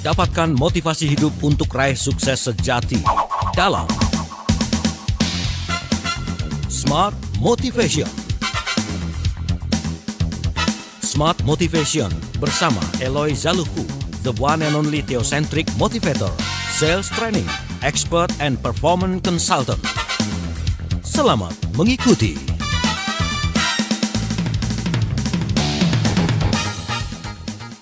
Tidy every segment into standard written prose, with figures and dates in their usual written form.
Dapatkan motivasi hidup untuk raih sukses sejati dalam Smart Motivation. Smart Motivation bersama Eloy Zaluku, the one and only theocentric motivator, sales training, expert and performance consultant. Selamat mengikuti.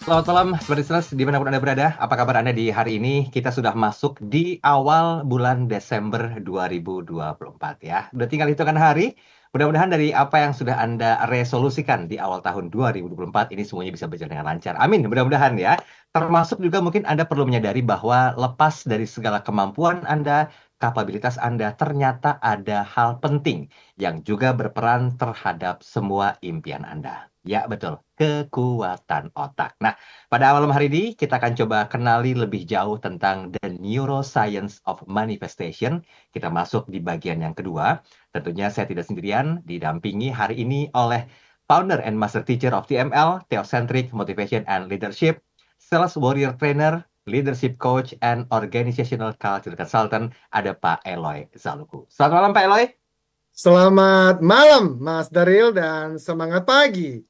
Selamat malam, Sobat dimanapun Anda berada. Apa kabar Anda di hari ini? Kita sudah masuk di awal bulan Desember 2024 ya. Udah tinggal hitungan hari. Mudah-mudahan dari apa yang sudah Anda resolusikan di awal tahun 2024 ini semuanya bisa berjalan dengan lancar. Amin, mudah-mudahan ya. Termasuk juga mungkin Anda perlu menyadari bahwa lepas dari segala kemampuan Anda, kapabilitas Anda, ternyata ada hal penting yang juga berperan terhadap semua impian Anda. Ya, betul. Kekuatan otak. Nah, pada malam hari ini kita akan coba kenali lebih jauh tentang the neuroscience of manifestation. Kita masuk di bagian yang kedua. Tentunya saya tidak sendirian, didampingi hari ini oleh founder and master teacher of TML, Theocentric Motivation and Leadership, Sales Warrior Trainer, Leadership Coach, and Organizational Culture Consultant, ada Pak Eloy Zaluku. Selamat malam Pak Eloy. Selamat malam Mas Daril dan semangat pagi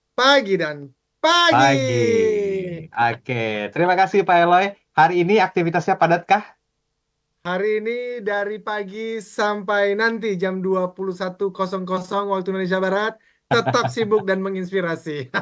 dan pagi. Oke, terima kasih Pak Eloy. Hari ini aktivitasnya padatkah? Hari ini dari pagi sampai nanti jam 21.00 waktu Indonesia Barat tetap sibuk dan menginspirasi.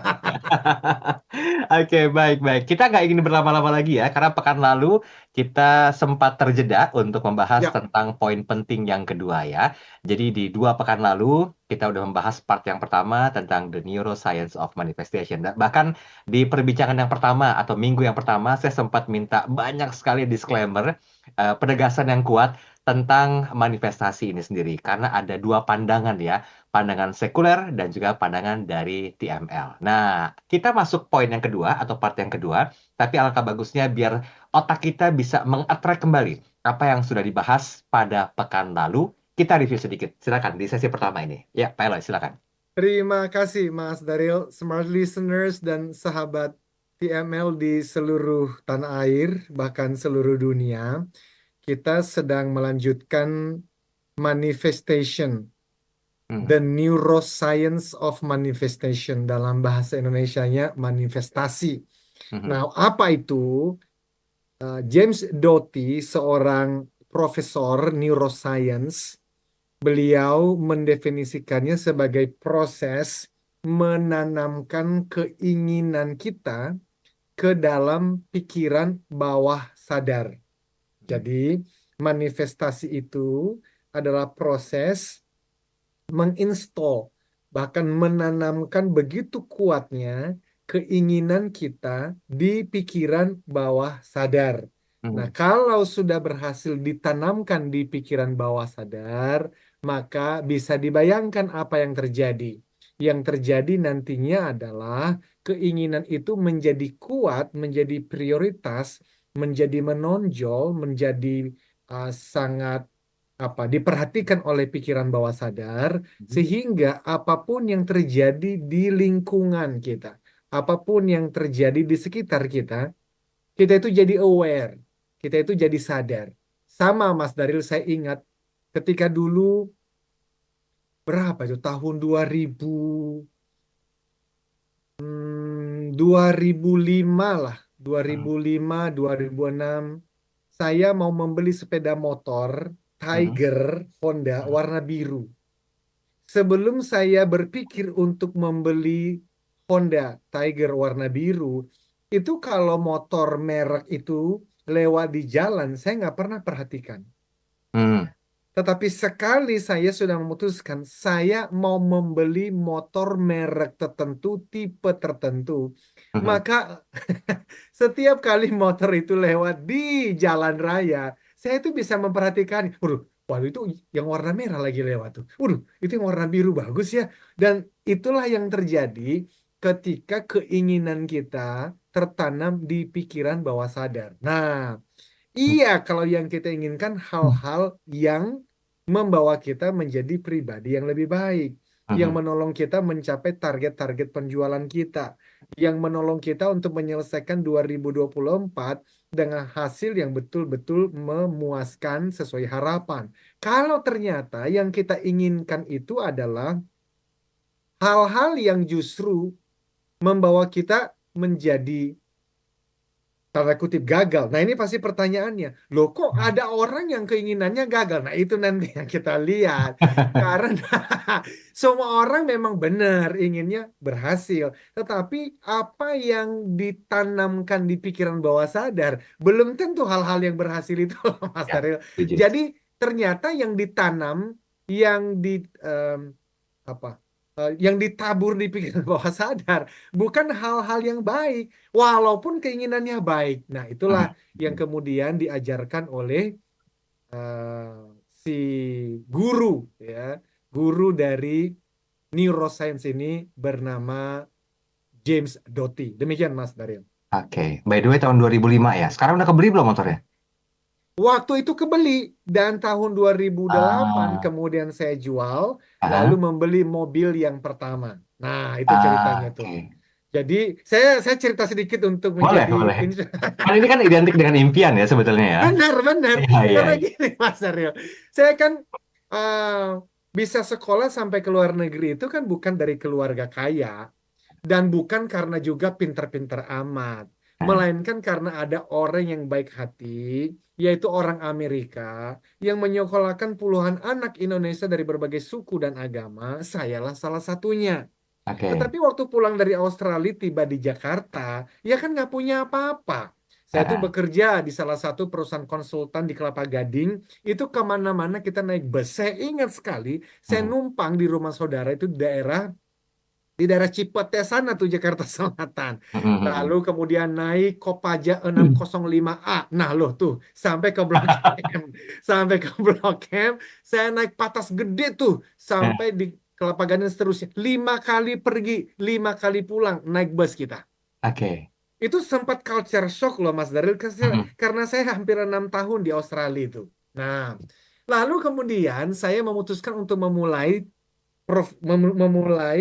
Oke, baik. Kita nggak ingin berlama-lama lagi ya, karena pekan lalu kita sempat terjeda untuk membahas Ya. tentang poin penting yang kedua ya. Jadi di 2 pekan lalu kita udah membahas part yang pertama tentang the neuroscience of manifestation. Dan bahkan di perbincangan yang pertama atau minggu yang pertama saya sempat minta banyak sekali disclaimer, penegasan yang kuat tentang manifestasi ini sendiri. Karena ada 2 pandangan ya. Pandangan sekuler dan juga pandangan dari TML. Nah, kita masuk poin yang kedua atau part yang kedua, tapi alangkah bagusnya biar otak kita bisa mengattract kembali apa yang sudah dibahas pada pekan lalu. Kita review sedikit. Silakan di sesi pertama ini. Ya, Pak Eloy, silakan. Terima kasih Mas Daril, smart listeners dan sahabat TML di seluruh tanah air, bahkan seluruh dunia. Kita sedang melanjutkan manifestation. The neuroscience of manifestation, dalam bahasa Indonesianya manifestasi. Nah, apa itu? James Doty, seorang profesor neuroscience, beliau mendefinisikannya sebagai proses menanamkan keinginan kita ke dalam pikiran bawah sadar. Jadi, manifestasi itu adalah proses menginstall, bahkan menanamkan begitu kuatnya keinginan kita di pikiran bawah sadar. Nah, kalau sudah berhasil ditanamkan di pikiran bawah sadar, maka bisa dibayangkan apa yang terjadi. Yang terjadi nantinya adalah keinginan itu menjadi kuat, menjadi prioritas, menjadi menonjol, menjadi sangat diperhatikan oleh pikiran bawah sadar, sehingga apapun yang terjadi di lingkungan kita, apapun yang terjadi di sekitar kita, kita itu jadi aware, kita itu jadi sadar. Sama Mas Daril, saya ingat ketika dulu berapa itu tahun 2005 lah, 2005, 2006, saya mau membeli sepeda motor Tiger Honda warna biru. Sebelum saya berpikir untuk membeli Honda Tiger warna biru, itu kalau motor merek itu lewat di jalan, saya nggak pernah perhatikan. Tetapi sekali saya sudah memutuskan, saya mau membeli motor merek tertentu, tipe tertentu, maka setiap kali motor itu lewat di jalan raya, saya itu bisa memperhatikan, waduh itu yang warna merah lagi lewat tuh. Waduh, itu yang warna biru bagus ya. Dan itulah yang terjadi ketika keinginan kita tertanam di pikiran bawah sadar. Nah, iya, kalau yang kita inginkan hal-hal yang membawa kita menjadi pribadi yang lebih baik. yang menolong kita mencapai target-target penjualan kita, yang menolong kita untuk menyelesaikan 2024 dengan hasil yang betul-betul memuaskan sesuai harapan. Kalau ternyata yang kita inginkan itu adalah hal-hal yang justru membawa kita menjadi tanda kutip gagal. Nah, ini pasti pertanyaannya. Loh, kok ada orang yang keinginannya gagal? Nah, itu nanti yang kita lihat. Karena semua orang memang benar inginnya berhasil. Tetapi apa yang ditanamkan di pikiran bawah sadar belum tentu hal-hal yang berhasil itu, Mas Ya, Daryl. setuju. Jadi, ternyata yang ditanam, yang yang ditabur di pikiran bawah sadar bukan hal-hal yang baik, walaupun keinginannya baik. Nah, itulah yang kemudian diajarkan oleh si guru, ya, guru dari neuroscience ini bernama James Doty. Demikian, Mas Daryl. Oke, by the way tahun 2005 ya. Sekarang udah kebeli belum motornya? Waktu itu kebeli, dan tahun 2008 kemudian saya jual, lalu membeli mobil yang pertama. Nah, itu ceritanya tuh. Oke. Jadi saya cerita sedikit untuk Boleh, menjadi boleh. Kan ini kan identik dengan impian ya sebetulnya ya. benar. Iya. Karena gini, Mas Aryo, saya kan bisa sekolah sampai ke luar negeri itu kan bukan dari keluarga kaya, dan bukan karena juga pinter-pinter amat, melainkan karena ada orang yang baik hati, yaitu orang Amerika, yang menyekolahkan puluhan anak Indonesia dari berbagai suku dan agama. Sayalah salah satunya. Oke. Tetapi waktu pulang dari Australia, tiba di Jakarta, ya kan nggak punya apa-apa. Saya tuh bekerja di salah satu perusahaan konsultan di Kelapa Gading. Itu kemana-mana kita naik bus. Saya ingat sekali, saya numpang di rumah saudara itu di daerah Cipete sana tuh, Jakarta Selatan. Lalu kemudian naik Kopaja 605A. Nah loh tuh, sampai ke Blok M. Sampai ke Blok M, saya naik patas gede tuh, sampai di Kelapa Gading seterusnya. 5 kali pergi, 5 kali pulang, naik bus kita. Oke. Itu sempat culture shock loh, Mas Daryl, karena saya hampir 6 tahun di Australia itu. Nah, lalu kemudian saya memutuskan untuk memulai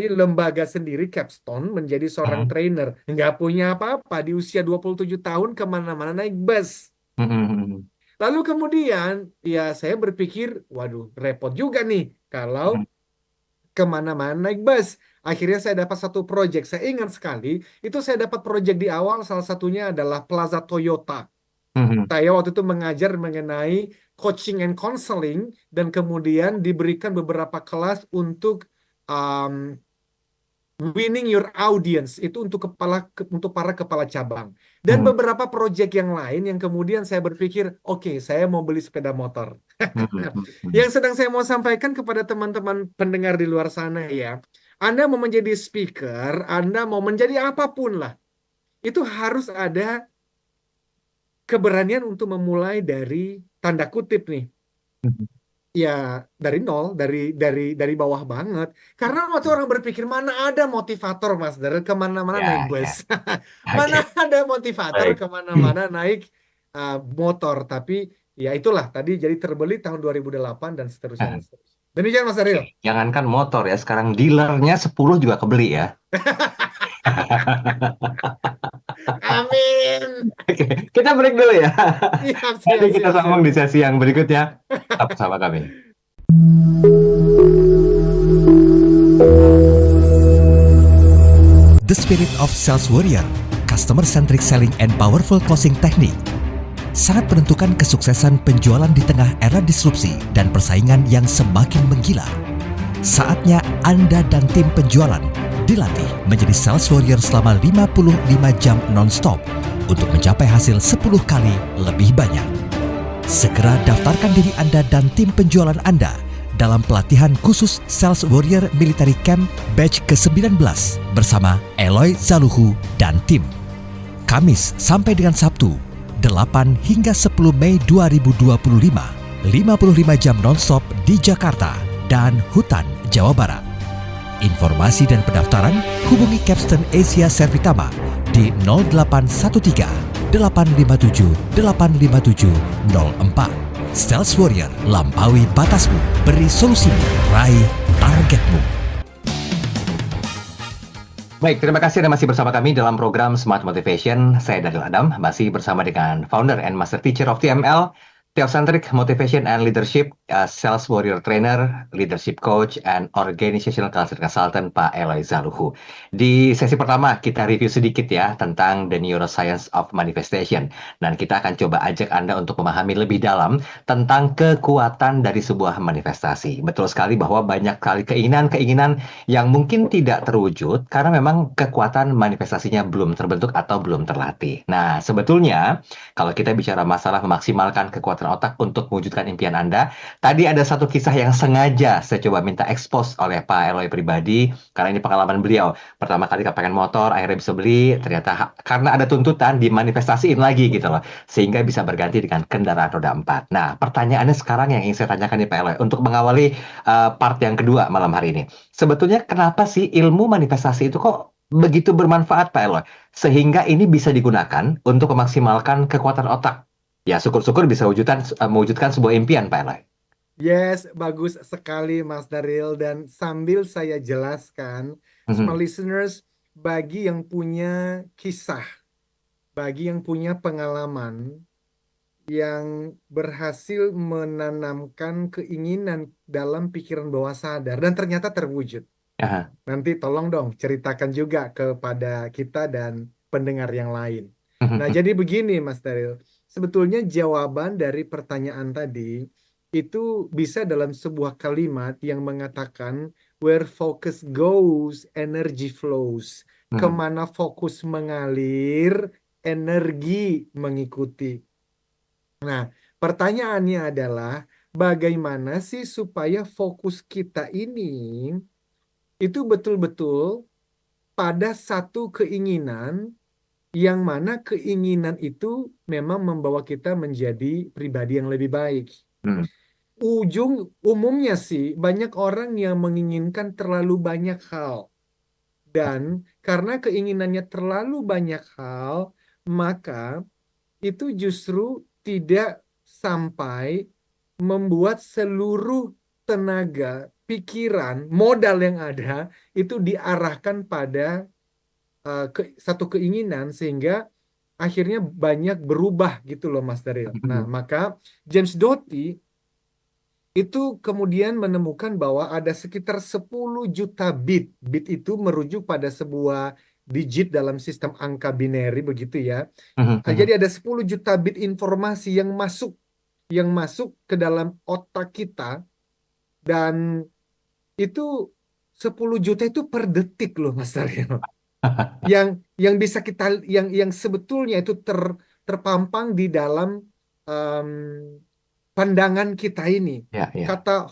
lembaga sendiri, Capstone, menjadi seorang trainer. Nggak punya apa-apa, di usia 27 tahun kemana-mana naik bus. Lalu kemudian ya saya berpikir, waduh repot juga nih kalau kemana-mana naik bus. Akhirnya saya dapat satu project. Saya ingat sekali, itu saya dapat project di awal, salah satunya adalah Plaza Toyota. Saya waktu itu mengajar mengenai coaching and counseling, dan kemudian diberikan beberapa kelas untuk winning your audience, itu untuk para kepala cabang, dan beberapa proyek yang lain yang kemudian saya berpikir, oke, saya mau beli sepeda motor. Yang sedang saya mau sampaikan kepada teman-teman pendengar di luar sana ya, Anda mau menjadi speaker, Anda mau menjadi apapun lah, itu harus ada keberanian untuk memulai dari tanda kutip nih, ya dari nol, dari bawah banget. Karena waktu orang berpikir, mana ada motivator, Mas, dari kemana-mana naik bus, mana ada motivator kemana-mana naik motor. Tapi ya itulah tadi, jadi terbeli tahun 2008 dan seterusnya. Demikian, Mas Daryl. Jangankan motor ya, sekarang dealernya 10 juga kebeli ya. Amin. Oke, kita break dulu ya. Nanti kita Siap. sambung di sesi yang berikutnya. Tetap bersama kami. The Spirit of Sales Warrior, Customer-Centric Selling and Powerful Closing Technique, sangat menentukan kesuksesan penjualan di tengah era disrupsi dan persaingan yang semakin menggila. Saatnya Anda dan tim penjualan dilatih menjadi sales warrior selama 55 jam non-stop untuk mencapai hasil 10 kali lebih banyak. Segera daftarkan diri Anda dan tim penjualan Anda dalam pelatihan khusus Sales Warrior Military Camp batch ke-19 bersama Eloy Zaluhu dan tim. Kamis sampai dengan Sabtu, 8 hingga 10 Mei 2025, 55 jam non-stop di Jakarta dan Hutan, Jawa Barat. Informasi dan pendaftaran hubungi Capstone Asia Servitama di 0813 857 857 04. Sales Warrior, lampaui batasmu, beri solusimu, raih targetmu. Baik, terima kasih Anda masih bersama kami dalam program Smart Motivation. Saya Daniel Adam, masih bersama dengan founder and master teacher of TML, Theocentric Motivation and Leadership, Sales Warrior Trainer, Leadership Coach, and Organizational Culture Consultant, Pak Eloy Zaluhu. Di sesi pertama, kita review sedikit ya tentang The Neuroscience of Manifestation. Dan kita akan coba ajak Anda untuk memahami lebih dalam tentang kekuatan dari sebuah manifestasi. Betul sekali bahwa banyak kali keinginan-keinginan yang mungkin tidak terwujud karena memang kekuatan manifestasinya belum terbentuk atau belum terlatih. Nah, sebetulnya kalau kita bicara masalah memaksimalkan kekuatan otak untuk mewujudkan impian Anda, tadi ada satu kisah yang sengaja saya coba minta expose oleh Pak Eloy pribadi karena ini pengalaman beliau. Pertama kali kepengen motor, akhirnya bisa beli, ternyata karena ada tuntutan dimanifestasiin lagi gitu loh, sehingga bisa berganti dengan kendaraan roda 4. Nah, pertanyaannya sekarang yang ingin saya tanyakan nih Pak Eloy, untuk mengawali part yang kedua malam hari ini. Sebetulnya kenapa sih ilmu manifestasi itu kok begitu bermanfaat Pak Eloy? Sehingga ini bisa digunakan untuk memaksimalkan kekuatan otak. Ya, syukur-syukur bisa mewujudkan sebuah impian, Pak Eloy. Yes, bagus sekali Mas Daril. Dan sambil saya jelaskan, smart Mhm. listeners, bagi yang punya kisah, bagi yang punya pengalaman, yang berhasil menanamkan keinginan dalam pikiran bawah sadar dan ternyata terwujud. Aha. Nanti tolong dong ceritakan juga kepada kita dan pendengar yang lain. Nah, Mhm. jadi begini Mas Daril. Sebetulnya jawaban dari pertanyaan tadi itu bisa dalam sebuah kalimat yang mengatakan where focus goes, energy flows. Mhm. Kemana fokus mengalir, energi mengikuti. Nah, pertanyaannya adalah bagaimana sih supaya fokus kita ini itu betul-betul pada satu keinginan yang mana keinginan itu memang membawa kita menjadi pribadi yang lebih baik. Mhm. Ujung umumnya sih banyak orang yang menginginkan terlalu banyak hal. Dan karena keinginannya terlalu banyak hal, maka itu justru tidak sampai membuat seluruh tenaga, pikiran, modal yang ada itu diarahkan pada satu keinginan sehingga akhirnya banyak berubah gitu loh Mas Daril. Nah, Mhm. maka James Doty itu kemudian menemukan bahwa ada sekitar 10 juta bit. Bit itu merujuk pada sebuah digit dalam sistem angka binary begitu ya. Mhm. Jadi ada 10 juta bit informasi yang masuk ke dalam otak kita dan itu 10 juta itu per detik loh Mas Daril. Yang bisa kita yang sebetulnya itu terpampang di dalam em, pandangan kita ini. Ya, ya. Kata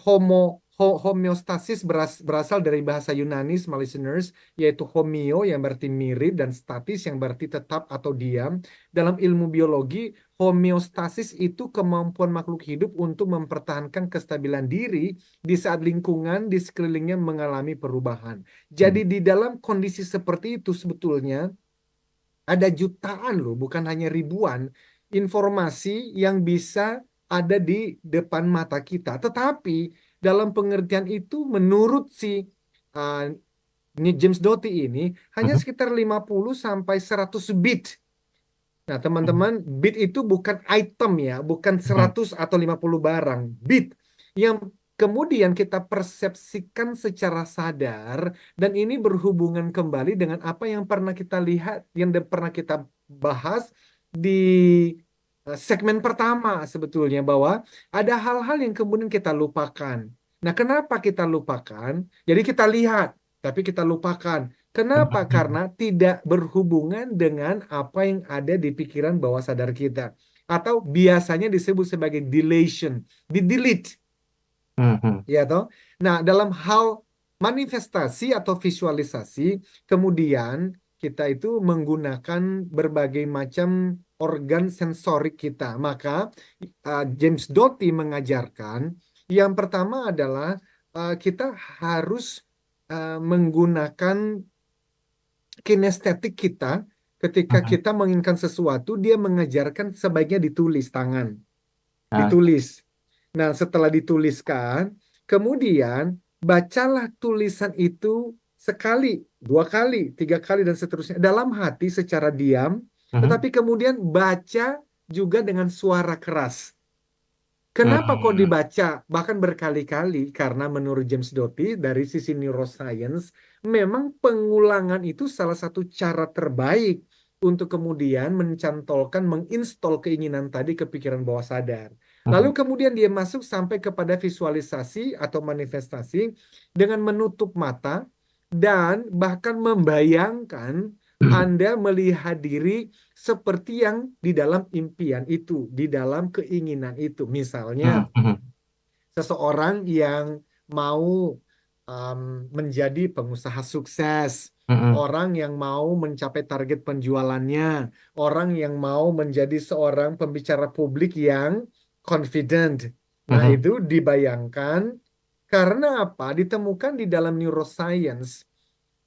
homeostasis berasal dari bahasa Yunani, small listeners, yaitu homeo yang berarti mirip dan statis yang berarti tetap atau diam. Dalam ilmu biologi, homeostasis itu kemampuan makhluk hidup untuk mempertahankan kestabilan diri di saat lingkungan di sekelilingnya mengalami perubahan. Jadi Mhm. di dalam kondisi seperti itu sebetulnya ada jutaan loh, bukan hanya ribuan informasi yang bisa ada di depan mata kita. Tetapi dalam pengertian itu menurut si uh, James Doty ini hanya Mhm. sekitar 50 sampai 100 bit. Nah, teman-teman, bit itu bukan item ya, bukan Mhm. 100 atau 50 barang. Bit yang kemudian kita persepsikan secara sadar dan ini berhubungan kembali dengan apa yang pernah kita lihat, yang pernah kita bahas di segmen pertama sebetulnya bahwa ada hal-hal yang kemudian kita lupakan. Nah, kenapa kita lupakan? Jadi kita lihat, tapi kita lupakan. Kenapa? Karena Mhm. tidak berhubungan dengan apa yang ada di pikiran bawah sadar kita. Atau biasanya disebut sebagai deletion, di-delete, Mhm. ya toh. Nah, dalam hal manifestasi atau visualisasi, kemudian kita itu menggunakan berbagai macam organ sensorik kita. Maka James Doty mengajarkan yang pertama adalah kita harus menggunakan kinestetik kita ketika Mhm. kita menginginkan sesuatu, dia mengajarkan sebaiknya ditulis tangan, Ah. ditulis. Nah, setelah dituliskan, kemudian bacalah tulisan itu sekali 2 kali, 3 kali dan seterusnya dalam hati secara diam, tetapi kemudian baca juga dengan suara keras. Kenapa kok dibaca bahkan berkali-kali? Karena menurut James Doty dari sisi neuroscience, memang pengulangan itu salah satu cara terbaik untuk kemudian mencantolkan, menginstall keinginan tadi ke pikiran bawah sadar. Lalu kemudian dia masuk sampai kepada visualisasi atau manifestasi dengan menutup mata dan bahkan membayangkan Anda melihat diri seperti yang di dalam impian itu, di dalam keinginan itu. Misalnya, seseorang yang mau menjadi pengusaha sukses, orang yang mau mencapai target penjualannya, orang yang mau menjadi seorang pembicara publik yang confident. Nah, itu dibayangkan karena apa? Ditemukan di dalam neuroscience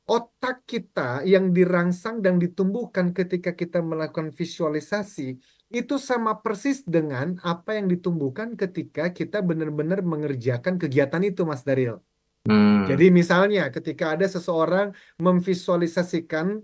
otak kita yang dirangsang dan ditumbuhkan ketika kita melakukan visualisasi itu sama persis dengan apa yang ditumbuhkan ketika kita benar-benar mengerjakan kegiatan itu, Mas Daril. Jadi misalnya ketika ada seseorang memvisualisasikan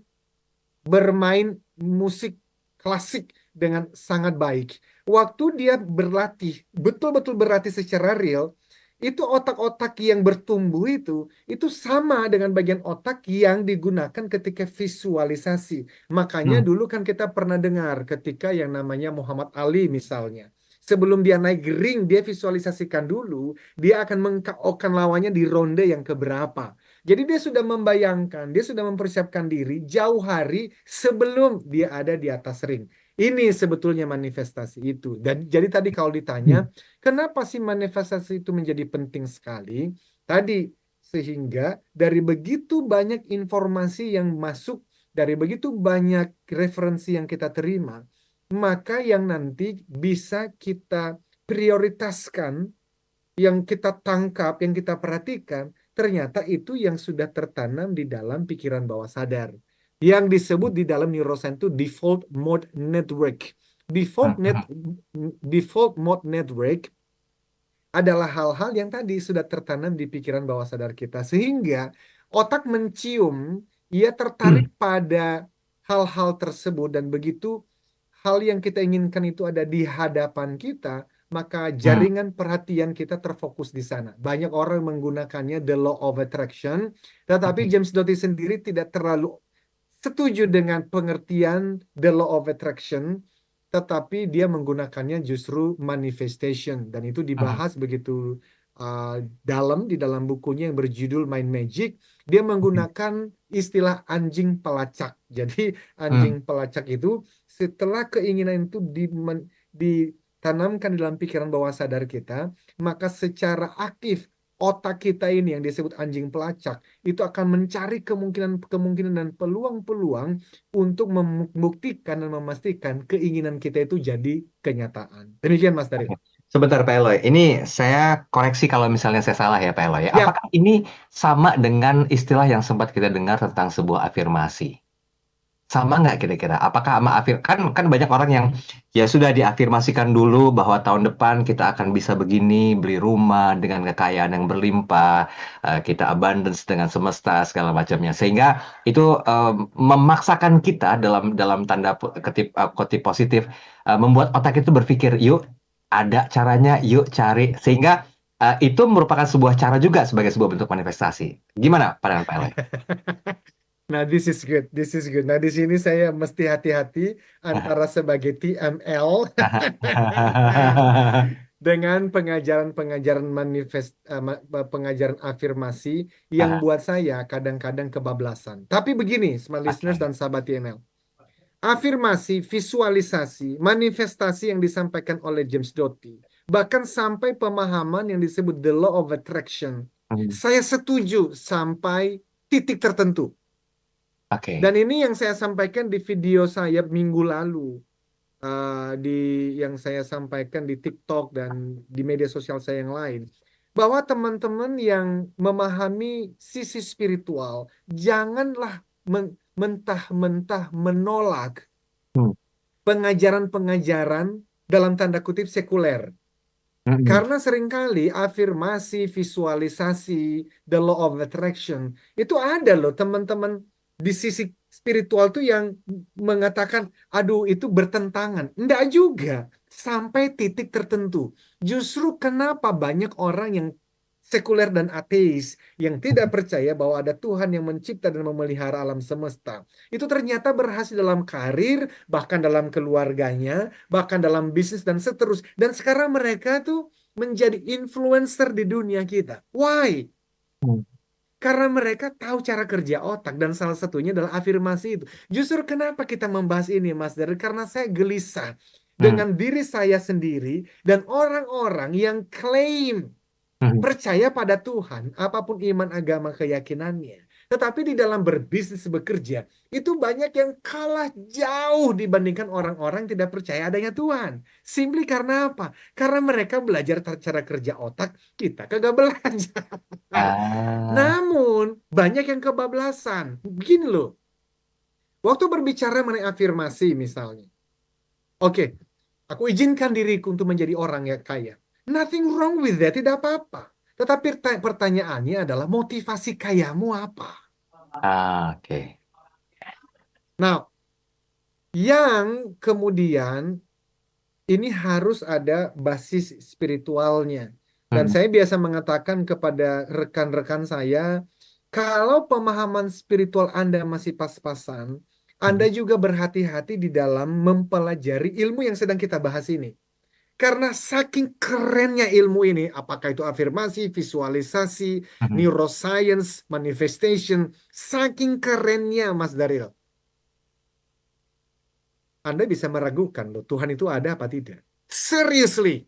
bermain musik klasik dengan sangat baik, waktu dia berlatih, betul-betul berlatih secara real, itu otak-otak yang bertumbuh itu sama dengan bagian otak yang digunakan ketika visualisasi. Makanya dulu kan kita pernah dengar ketika yang namanya Muhammad Ali misalnya. Sebelum dia naik ring, dia visualisasikan dulu, dia akan meng-KO-kan lawannya di ronde yang keberapa. Jadi dia sudah membayangkan, dia sudah mempersiapkan diri jauh hari sebelum dia ada di atas ring. Ini sebetulnya manifestasi itu. Dan jadi tadi kalau ditanya, kenapa sih manifestasi itu menjadi penting sekali? Tadi, sehingga dari begitu banyak informasi yang masuk, dari begitu banyak referensi yang kita terima, maka yang nanti bisa kita prioritaskan, yang kita tangkap, yang kita perhatikan, ternyata itu yang sudah tertanam di dalam pikiran bawah sadar. Yang disebut di dalam neuroscience itu default mode network. Default mode network adalah hal-hal yang tadi sudah tertanam di pikiran bawah sadar kita. Sehingga otak mencium, ia tertarik pada hal-hal tersebut. Dan begitu hal yang kita inginkan itu ada di hadapan kita, maka jaringan perhatian kita terfokus di sana. Banyak orang menggunakannya the law of attraction, tetapi James Doty sendiri tidak terlalu setuju dengan pengertian the law of attraction, tetapi dia menggunakannya justru manifestation, dan itu dibahas begitu dalam di dalam bukunya yang berjudul Mind Magic. Dia menggunakan istilah anjing pelacak. Jadi anjing pelacak itu setelah keinginan itu ditanamkan dalam pikiran bawah sadar kita, maka secara aktif otak kita ini yang disebut anjing pelacak itu akan mencari kemungkinan dan peluang-peluang untuk membuktikan dan memastikan keinginan kita itu jadi kenyataan. Demikian Mas Daril. Sebentar Pak Eloy, ini saya koreksi kalau misalnya saya salah ya Pak Eloy. Ya. Apakah ini sama dengan istilah yang sempat kita dengar tentang sebuah afirmasi? Sama nggak kira-kira? Apakah sama kan banyak orang yang ya sudah diafirmasikan dulu bahwa tahun depan kita akan bisa begini, beli rumah dengan kekayaan yang berlimpah, kita abundance dengan semesta segala macamnya, sehingga itu memaksakan kita dalam tanda kutip positif, membuat otak itu berpikir yuk ada caranya, yuk cari, sehingga itu merupakan sebuah cara juga sebagai sebuah bentuk manifestasi. Gimana pandangan Pak Eloy? Nah, this is good. Nah, di sini saya mesti hati-hati antara sebagai TML dengan pengajaran pengajaran afirmasi yang buat saya kadang-kadang kebablasan. Tapi begini, smart listeners dan sahabat TML. Afirmasi, visualisasi, manifestasi yang disampaikan oleh James Doty, bahkan sampai pemahaman yang disebut the law of attraction, saya setuju sampai titik tertentu. Dan ini yang saya sampaikan di video saya minggu lalu, yang saya sampaikan di TikTok dan di media sosial saya yang lain, bahwa teman-teman yang memahami sisi spiritual, janganlah mentah-mentah menolak pengajaran-pengajaran dalam tanda kutip sekuler. Mm-mm. Karena seringkali afirmasi, visualisasi, the law of attraction, itu ada loh teman-teman di sisi spiritual tuh yang mengatakan, aduh itu bertentangan. Enggak juga, sampai titik tertentu. Justru kenapa banyak orang yang sekuler dan ateis, yang tidak percaya bahwa ada Tuhan yang mencipta dan memelihara alam semesta, itu ternyata berhasil dalam karir, bahkan dalam keluarganya, bahkan dalam bisnis dan seterusnya. Dan sekarang mereka tuh menjadi influencer di dunia kita. Why? Mm. Karena mereka tahu cara kerja otak dan salah satunya adalah afirmasi itu. Justru kenapa kita membahas ini, Mas Dari? Karena saya gelisah Mm. dengan diri saya sendiri dan orang-orang yang klaim Mm. percaya pada Tuhan, apapun iman, agama, keyakinannya. Tetapi di dalam berbisnis, bekerja, itu banyak yang kalah jauh dibandingkan orang-orang yang tidak percaya adanya Tuhan. Simply karena apa? Karena mereka belajar cara kerja otak, kita kagak belajar. Ah, Namun, banyak yang kebablasan. Begini loh, waktu berbicara mengenai afirmasi misalnya. Oke, aku izinkan diriku untuk menjadi orang yang kaya. Nothing wrong with that, tidak apa-apa. Tetapi pertanyaannya adalah motivasi kayamu apa? oke. Nah, yang kemudian ini harus ada basis spiritualnya. Dan Mm. saya biasa mengatakan kepada rekan-rekan saya, kalau pemahaman spiritual Anda masih pas-pasan, Anda Mm. juga berhati-hati di dalam mempelajari ilmu yang sedang kita bahas ini. Karena saking kerennya ilmu ini, apakah itu afirmasi, visualisasi, Mm. neuroscience, manifestation, saking kerennya Mas Daril, Anda bisa meragukan loh, Tuhan itu ada apa tidak. Seriously.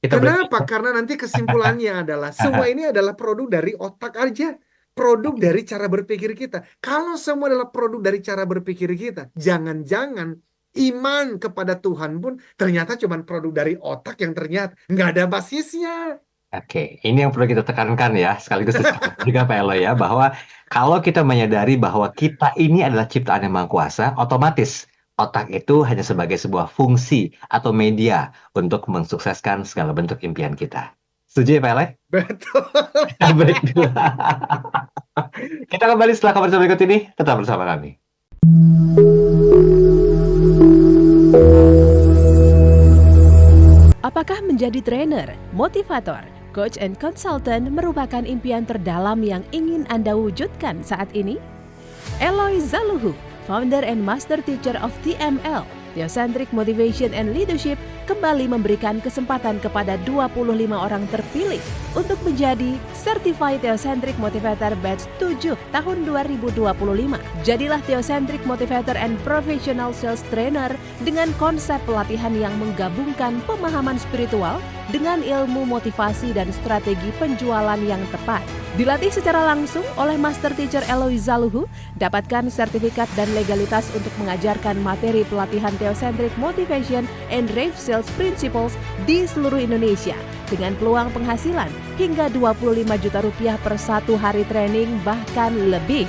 Kita berarti. Kenapa? Karena nanti kesimpulannya adalah semua ini adalah produk dari otak aja. Produk dari cara berpikir kita. Kalau semua adalah produk dari cara berpikir kita, jangan-jangan iman kepada Tuhan pun ternyata cuma produk dari otak yang ternyata nggak ada basisnya. Oke, ini yang perlu kita tekankan ya, sekaligus disclaimer juga Pak Eloy ya, bahwa kalau kita menyadari bahwa kita ini adalah ciptaan yang Maha Kuasa, otomatis otak itu hanya sebagai sebuah fungsi atau media untuk mensukseskan segala bentuk impian kita. Setuju ya Pak Eloy? Betul. Kita break dulu. Kita kembali setelah kabar berikut ini, tetap bersama kami. Apakah menjadi trainer, motivator, coach and consultant merupakan impian terdalam yang ingin Anda wujudkan saat ini? Eloy Zaluhu, founder and master teacher of TML, Theocentric Motivation and Leadership, kembali memberikan kesempatan kepada 25 orang terpilih untuk menjadi Certified Theocentric Motivator Batch 7 tahun 2025. Jadilah Theocentric Motivator and Professional Sales Trainer dengan konsep pelatihan yang menggabungkan pemahaman spiritual dengan ilmu motivasi dan strategi penjualan yang tepat. Dilatih secara langsung oleh Master Teacher Eloy Zaluhu, dapatkan sertifikat dan legalitas untuk mengajarkan materi pelatihan Theocentric Motivation and Rave Sales Principles di seluruh Indonesia dengan peluang penghasilan hingga 25 juta rupiah per satu hari training bahkan lebih.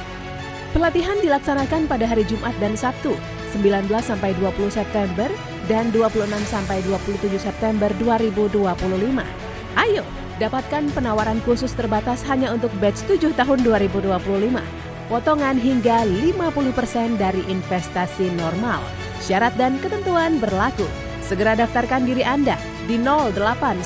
Pelatihan dilaksanakan pada hari Jumat dan Sabtu, 19 sampai 20 September dan 26 sampai 27 September 2025. Ayo, dapatkan penawaran khusus terbatas hanya untuk batch 7 tahun 2025. Potongan hingga 50% dari investasi normal. Syarat dan ketentuan berlaku. Segera daftarkan diri Anda di 0813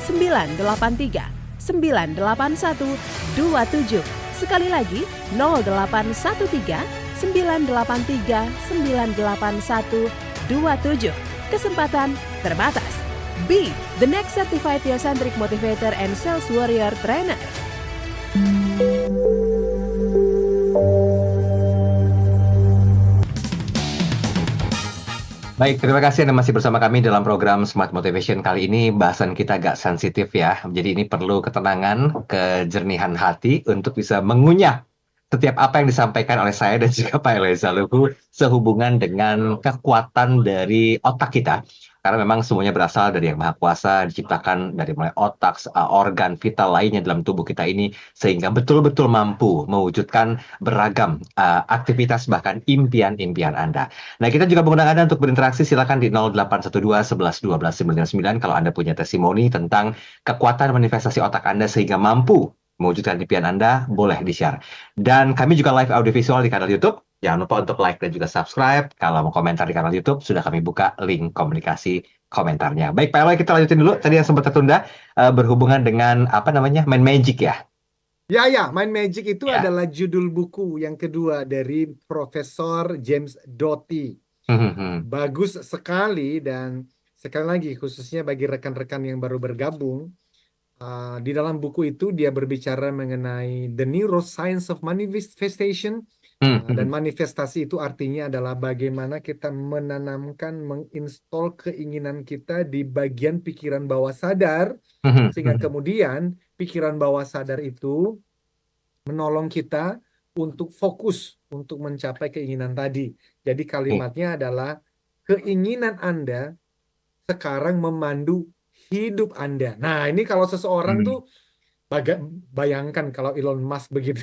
983 981 27. Sekali lagi 0813 983 981 27. Kesempatan terbatas. Be the next certified Theocentric Motivator and Sales Warrior Trainer. Baik, terima kasih Anda masih bersama kami dalam program Smart Motivation. Kali ini bahasan kita agak sensitif ya. Jadi ini perlu ketenangan, kejernihan hati untuk bisa mengunyah setiap apa yang disampaikan oleh saya dan juga Pak Eloy Zaluhu sehubungan dengan kekuatan dari otak kita Karena memang semuanya berasal dari Yang Maha Kuasa, diciptakan dari mulai otak, organ vital lainnya dalam tubuh kita ini, sehingga betul-betul mampu mewujudkan beragam aktivitas bahkan impian-impian Anda. Nah, kita juga mengundang Anda untuk berinteraksi, silakan di 0812 11 12 99 kalau Anda punya testimoni tentang kekuatan manifestasi otak Anda sehingga mampu mewujudkan impian Anda, boleh di-share. Dan kami juga live audiovisual di kanal YouTube. Jangan lupa untuk like dan juga subscribe. Kalau mau komentar di kanal YouTube, sudah kami buka link komunikasi komentarnya. Baik, Pak Eloy, kita lanjutin dulu. Tadi yang sempat tertunda berhubungan dengan apa namanya, Mind Magic ya? Ya, Mind Magic itu Ya. adalah judul buku yang kedua dari Profesor James Doty. Bagus sekali, dan sekali lagi khususnya bagi rekan-rekan yang baru bergabung, di dalam buku itu dia berbicara mengenai the neuroscience of manifestation. Dan manifestasi itu artinya adalah bagaimana kita menanamkan, menginstall keinginan kita di bagian pikiran bawah sadar, sehingga kemudian pikiran bawah sadar itu menolong kita untuk fokus untuk mencapai keinginan tadi. Jadi kalimatnya adalah keinginan Anda sekarang memandu hidup Anda. Nah, ini kalau seseorang tuh bayangkan kalau Elon Musk begitu.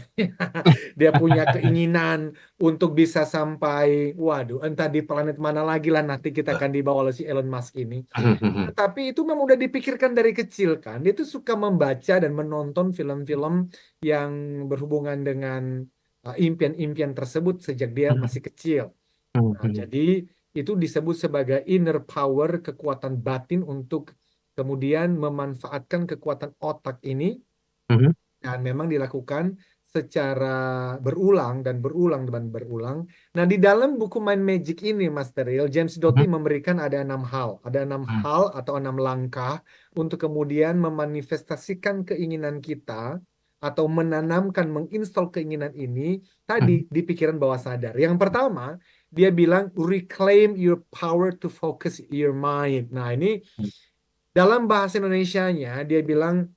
Dia punya keinginan untuk bisa sampai, waduh, entah di planet mana lagi lah nanti kita akan dibawa oleh si Elon Musk ini. Tapi itu memang udah dipikirkan dari kecil kan. Dia tuh suka membaca dan menonton film-film yang berhubungan dengan impian-impian tersebut sejak dia masih kecil. Nah, jadi itu disebut sebagai inner power, kekuatan batin untuk kemudian memanfaatkan kekuatan otak ini. Dan memang dilakukan secara berulang dan berulang dan berulang. Nah, di dalam buku Mind Magic ini, Mas Teriel, James Doty memberikan ada 6 hal. Ada 6 hal atau 6 langkah untuk kemudian memanifestasikan keinginan kita atau menanamkan, menginstal keinginan ini tadi di pikiran bawah sadar. Yang pertama, dia bilang reclaim your power to focus your mind. Nah, ini dalam bahasa Indonesianya dia bilang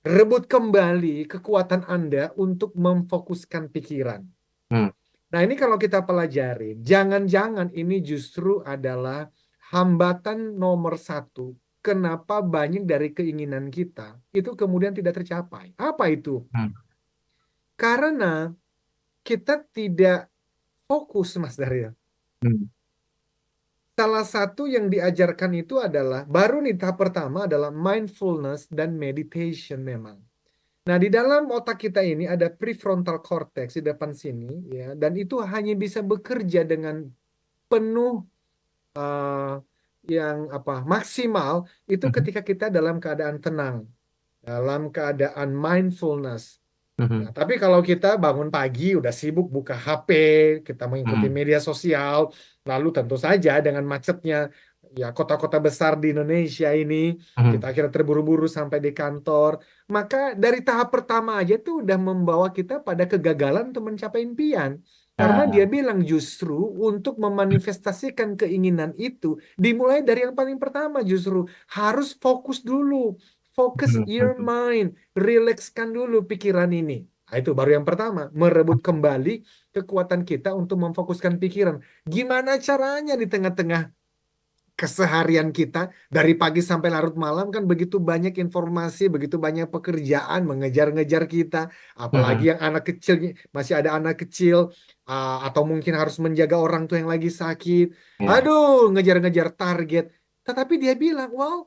rebut kembali kekuatan Anda untuk memfokuskan pikiran. Nah, ini kalau kita pelajari, jangan-jangan ini justru adalah hambatan nomor 1. Kenapa banyak dari keinginan kita itu kemudian tidak tercapai? Apa itu? Karena kita tidak fokus, Mas Daryl. Salah satu yang diajarkan itu adalah, baru nih tahap pertama adalah mindfulness dan meditation memang. Nah, di dalam otak kita ini ada prefrontal cortex di depan sini, ya, dan itu hanya bisa bekerja dengan penuh maksimal itu ketika kita dalam keadaan tenang, dalam keadaan mindfulness. Nah, tapi kalau kita bangun pagi udah sibuk buka HP, kita mengikuti media sosial, lalu tentu saja dengan macetnya ya kota-kota besar di Indonesia ini, kita akhirnya terburu-buru sampai di kantor, maka dari tahap pertama aja tuh udah membawa kita pada kegagalan untuk mencapai impian. Karena dia bilang justru untuk memanifestasikan keinginan itu dimulai dari yang paling pertama, justru harus fokus dulu. Focus your mind, rilekskan dulu pikiran ini. Nah, itu baru yang pertama, merebut kembali kekuatan kita untuk memfokuskan pikiran. Gimana caranya di tengah-tengah keseharian kita, dari pagi sampai larut malam kan begitu banyak informasi, begitu banyak pekerjaan mengejar-ngejar kita, apalagi yang anak kecil, masih ada anak kecil, atau mungkin harus menjaga orang tua yang lagi sakit. Aduh, ngejar-ngejar target. Tetapi dia bilang, wow,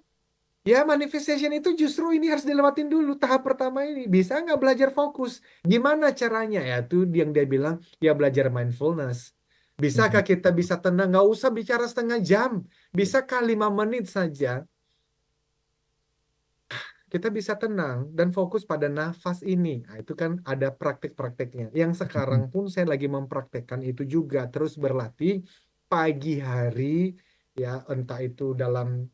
ya, manifestation itu justru ini harus dilewatin dulu tahap pertama ini. Bisa nggak belajar fokus? Gimana caranya? Ya, itu yang dia bilang, ya belajar mindfulness. Bisakah kita bisa tenang? Nggak usah bicara setengah jam. Bisakah 5 menit saja? Kita bisa tenang dan fokus pada nafas ini. Nah, itu kan ada praktik-praktiknya. Yang sekarang pun saya lagi mempraktekkan itu juga. Terus berlatih pagi hari, ya entah itu dalam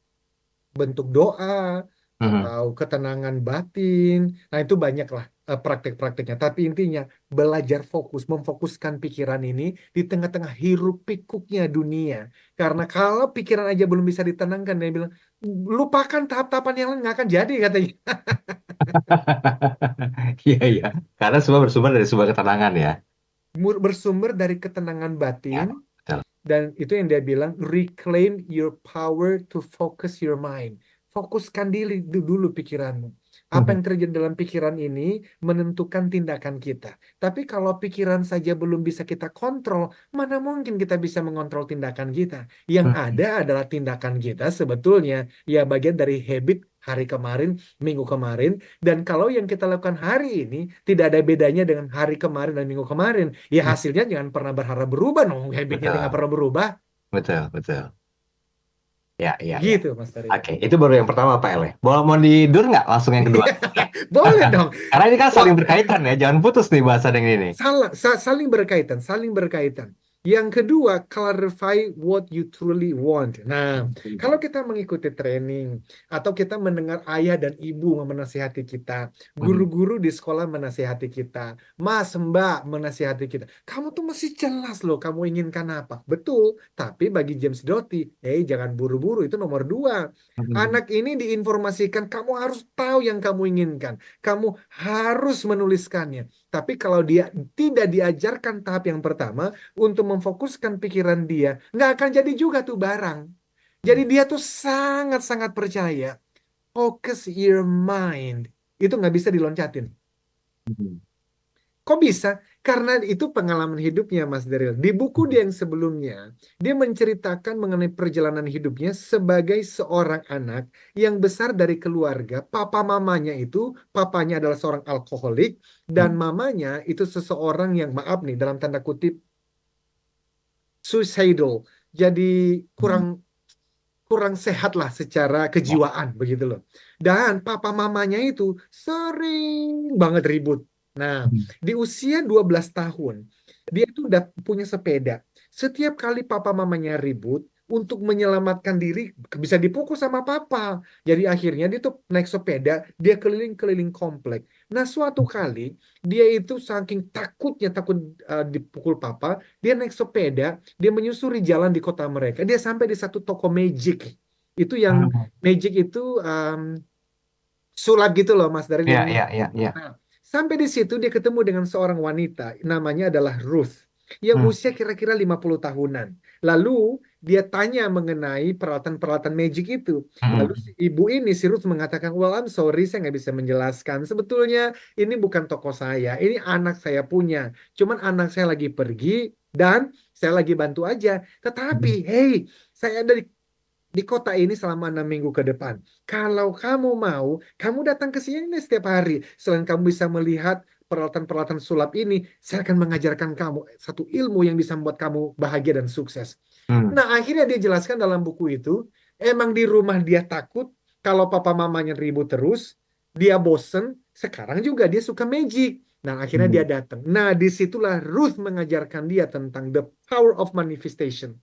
bentuk doa atau ketenangan batin. Nah, itu banyaklah praktik-praktiknya. Tapi intinya belajar fokus, memfokuskan pikiran ini di tengah-tengah hiruk pikuknya dunia. Karena kalau pikiran aja belum bisa ditenangkan, dia bilang lupakan tahap-tahapan yang lain, nggak akan jadi katanya. Iya. Karena semua bersumber dari sebuah ketenangan ya. Bersumber dari ketenangan batin. Dan itu yang dia bilang, reclaim your power to focus your mind. Fokuskan diri dulu pikiranmu. Apa yang terjadi dalam pikiran ini menentukan tindakan kita. Tapi kalau pikiran saja belum bisa kita kontrol, mana mungkin kita bisa mengontrol tindakan kita. Yang ada adalah tindakan kita sebetulnya ya bagian dari habit hari kemarin, minggu kemarin. Dan kalau yang kita lakukan hari ini tidak ada bedanya dengan hari kemarin dan minggu kemarin, ya hasilnya jangan pernah berharap berubah dong. Habitnya Betul, nggak pernah berubah. betul, betul. Ya, ya, ya. Gitu, Mas Daryl. Oke, itu baru yang pertama Pak Ele. Mau tidur nggak langsung yang kedua? Boleh dong. Karena ini kan saling berkaitan ya, jangan putus nih bahasan yang ini. Saling berkaitan, saling berkaitan. Yang kedua, clarify what you truly want. Nah, kalau kita mengikuti training atau kita mendengar ayah dan ibu menasihati kita, guru-guru di sekolah menasihati kita, Mas, Mbak menasihati kita, kamu tuh masih jelas loh kamu inginkan apa. Betul, tapi bagi James Doty, jangan buru-buru, itu nomor 2. Anak ini diinformasikan kamu harus tahu yang kamu inginkan. Kamu harus menuliskannya. Tapi kalau dia tidak diajarkan tahap yang pertama untuk memfokuskan pikiran dia, nggak akan jadi juga tuh barang. Jadi dia tuh sangat-sangat percaya. Focus your mind. Itu nggak bisa diloncatin. Kok bisa? Karena itu pengalaman hidupnya Mas Daryl. Di buku dia yang sebelumnya, dia menceritakan mengenai perjalanan hidupnya sebagai seorang anak yang besar dari keluarga. Papa mamanya itu, papanya adalah seorang alkoholik, dan mamanya itu seseorang yang, maaf nih, dalam tanda kutip, suicidal. Jadi kurang sehat lah secara kejiwaan, begitu loh. Dan papa mamanya itu sering banget ribut. Nah, di usia 12 tahun, dia tuh udah punya sepeda. Setiap kali papa mamanya ribut, untuk menyelamatkan diri, bisa dipukul sama papa. Jadi akhirnya dia tuh naik sepeda, dia keliling-keliling komplek. Nah, suatu kali, dia itu saking takutnya, takut dipukul papa, dia naik sepeda, dia menyusuri jalan di kota mereka. Dia sampai di satu toko magic. Itu yang magic itu sulap gitu loh, Mas, dari Iya, yang iya, iya, iya. Nah, sampai di situ dia ketemu dengan seorang wanita, namanya adalah Ruth, yang usia kira-kira 50 tahunan. Lalu dia tanya mengenai peralatan-peralatan magic itu. Lalu si ibu ini, si Ruth mengatakan, well, I'm sorry, saya nggak bisa menjelaskan. Sebetulnya ini bukan toko saya, ini anak saya punya. Cuman anak saya lagi pergi dan saya lagi bantu aja. Tetapi, hey, saya ada di kota ini selama 6 minggu ke depan. Kalau kamu mau, kamu datang ke sini setiap hari. Selain kamu bisa melihat peralatan-peralatan sulap ini, saya akan mengajarkan kamu satu ilmu yang bisa membuat kamu bahagia dan sukses. Nah, akhirnya dia jelaskan dalam buku itu, emang di rumah dia takut kalau papa mamanya ribut terus, dia bosen, sekarang juga dia suka magic. Nah, akhirnya dia datang. Nah, disitulah Ruth mengajarkan dia tentang the power of manifestation.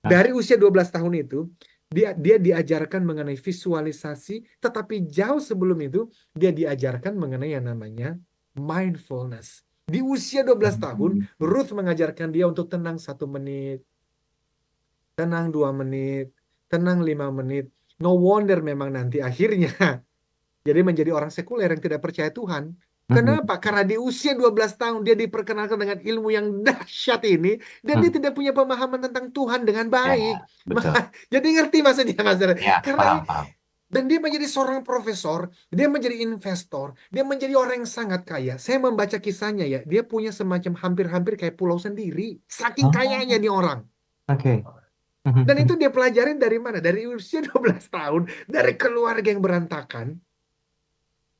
Dari usia 12 tahun itu, dia diajarkan mengenai visualisasi, tetapi jauh sebelum itu, dia diajarkan mengenai yang namanya mindfulness. Di usia 12 tahun, Ruth mengajarkan dia untuk tenang 1 menit, tenang 2 menit, tenang 5 menit. No wonder memang nanti akhirnya jadi menjadi orang sekuler yang tidak percaya Tuhan. Kenapa? Karena di usia 12 tahun dia diperkenalkan dengan ilmu yang dahsyat ini dan dia tidak punya pemahaman tentang Tuhan dengan baik. Betul. Jadi ngerti maksudnya Mas Dara? Ya, Karena paham. dan dia menjadi seorang profesor, dia menjadi investor, dia menjadi orang yang sangat kaya. Saya membaca kisahnya ya, dia punya semacam hampir-hampir kayak pulau sendiri. Saking kayanya nih orang. Oke. Dan itu dia pelajarin dari mana? Dari usia 12 tahun, dari keluarga yang berantakan.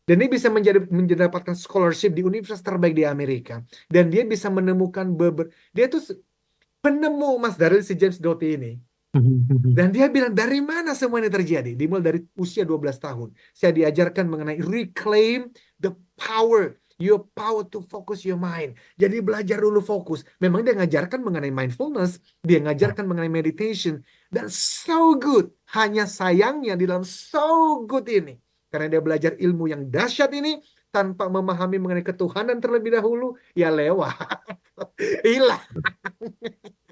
Dan dia bisa mendapatkan scholarship di universitas terbaik di Amerika. Dan dia bisa menemukan dia tuh penemu Mas Daryl, si James Doty ini. Dan dia bilang, dari mana semua ini terjadi? Dimulai dari usia 12 tahun. Saya diajarkan mengenai reclaim the power, your power to focus your mind. Jadi belajar dulu fokus. Memang dia ngajarkan mengenai mindfulness, dia ngajarkan mengenai meditation. Dan so good. Hanya sayangnya di dalam so good ini, karena dia belajar ilmu yang dahsyat ini tanpa memahami mengenai ketuhanan terlebih dahulu, ya lewat. Hilang.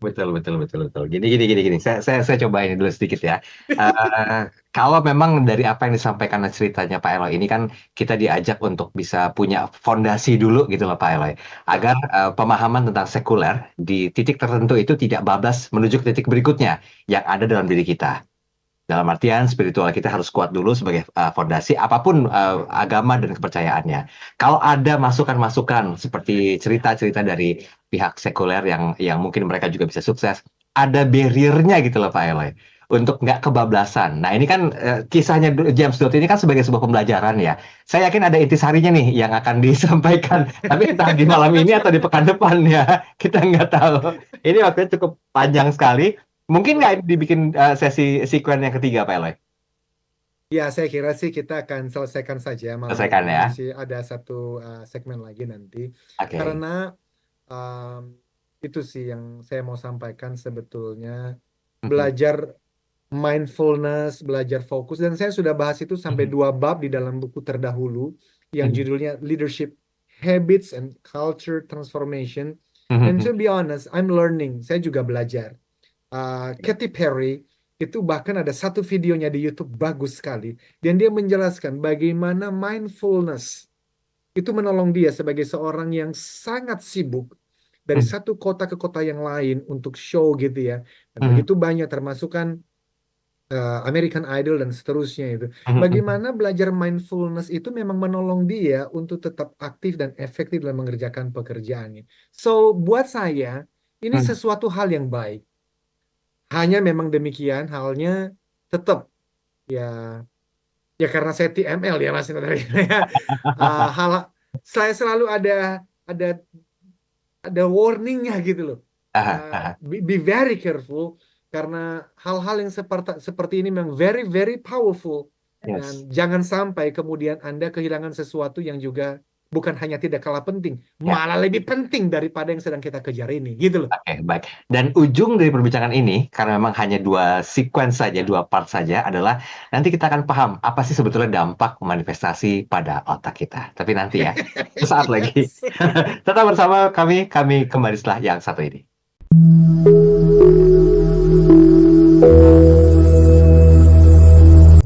Betul, betul, betul, betul. Gini. Saya coba ini dulu sedikit ya. Kalau memang dari apa yang disampaikan dan ceritanya Pak Eloy ini kan kita diajak untuk bisa punya fondasi dulu gitu loh Pak Eloy, Ya, agar pemahaman tentang sekuler di titik tertentu itu tidak bablas menuju ke titik berikutnya yang ada dalam diri kita. Dalam artian spiritual kita harus kuat dulu sebagai fondasi apapun agama dan kepercayaannya. Kalau ada masukan-masukan seperti cerita-cerita dari pihak sekuler yang mungkin mereka juga bisa sukses, ada barrier-nya gitu loh Pak Eloy untuk nggak kebablasan. Nah ini kan kisahnya James Dot ini kan sebagai sebuah pembelajaran ya. Saya yakin ada intisarinya nih yang akan disampaikan. Tapi entah di malam ini atau di pekan depan ya, kita nggak tahu. Ini waktunya cukup panjang sekali. Mungkin nggak dibikin sesi sekuen yang ketiga, Pak Eloy? ya, saya kira sih kita akan selesaikan saja malam Selesaikan ini. ya. Masih ada satu segmen lagi nanti. Oke. Karena itu sih yang saya mau sampaikan sebetulnya. Mhm. Belajar mindfulness, belajar fokus. Dan saya sudah bahas itu sampai 2 bab di dalam buku terdahulu yang judulnya Leadership Habits and Culture Transformation. And to be honest, I'm learning. Saya juga belajar. Katy Perry itu bahkan ada satu videonya di YouTube bagus sekali. Dan dia menjelaskan bagaimana mindfulness itu menolong dia sebagai seorang yang sangat sibuk dari satu kota ke kota yang lain untuk show gitu ya. Dan begitu banyak termasuk kan American Idol dan seterusnya itu. Bagaimana belajar mindfulness itu memang menolong dia untuk tetap aktif dan efektif dalam mengerjakan pekerjaannya. So, buat saya, ini sesuatu hal yang baik. Hanya memang demikian halnya tetap ya karena saya TML ya Mas Indra ya. Saya selalu ada warningnya gitu loh. Be very careful karena hal-hal yang seperti ini memang very very powerful. Yes. Dan jangan sampai kemudian Anda kehilangan sesuatu yang juga bukan hanya tidak kalah penting, malah lebih penting daripada yang sedang kita kejar ini, gitu loh. Oke, baik. Dan ujung dari perbincangan ini, karena memang hanya 2 sequence saja, 2 part saja, adalah nanti kita akan paham apa sih sebetulnya dampak manifestasi pada otak kita. Tapi nanti ya, sesaat lagi. Tetap bersama kami kembali setelah yang satu ini.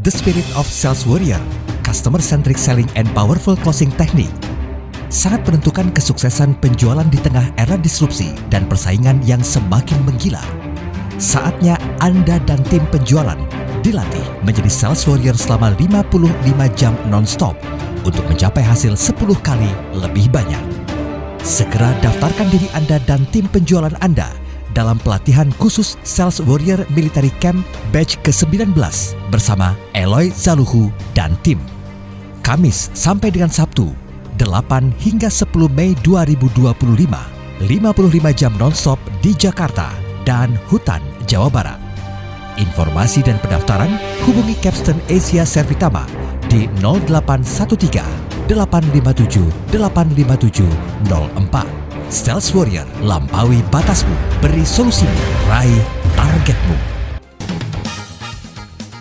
The Spirit of Sales Warrior, Customer-Centric Selling and Powerful Closing Technique, sangat menentukan kesuksesan penjualan di tengah era disrupsi dan persaingan yang semakin menggila. Saatnya Anda dan tim penjualan dilatih menjadi sales warrior selama 55 jam non-stop untuk mencapai hasil 10 kali lebih banyak. Segera daftarkan diri Anda dan tim penjualan Anda dalam pelatihan khusus Sales Warrior Military Camp batch ke-19 bersama Eloy Zaluhu dan tim. Kamis sampai dengan Sabtu, 8 hingga 10 Mei 2025, 55 jam nonstop di Jakarta dan Hutan, Jawa Barat. Informasi dan pendaftaran hubungi Capstan Asia Servitama di 0813 857 857 04. Sales Warrior, lampaui batasmu, beri solusimu, raih targetmu.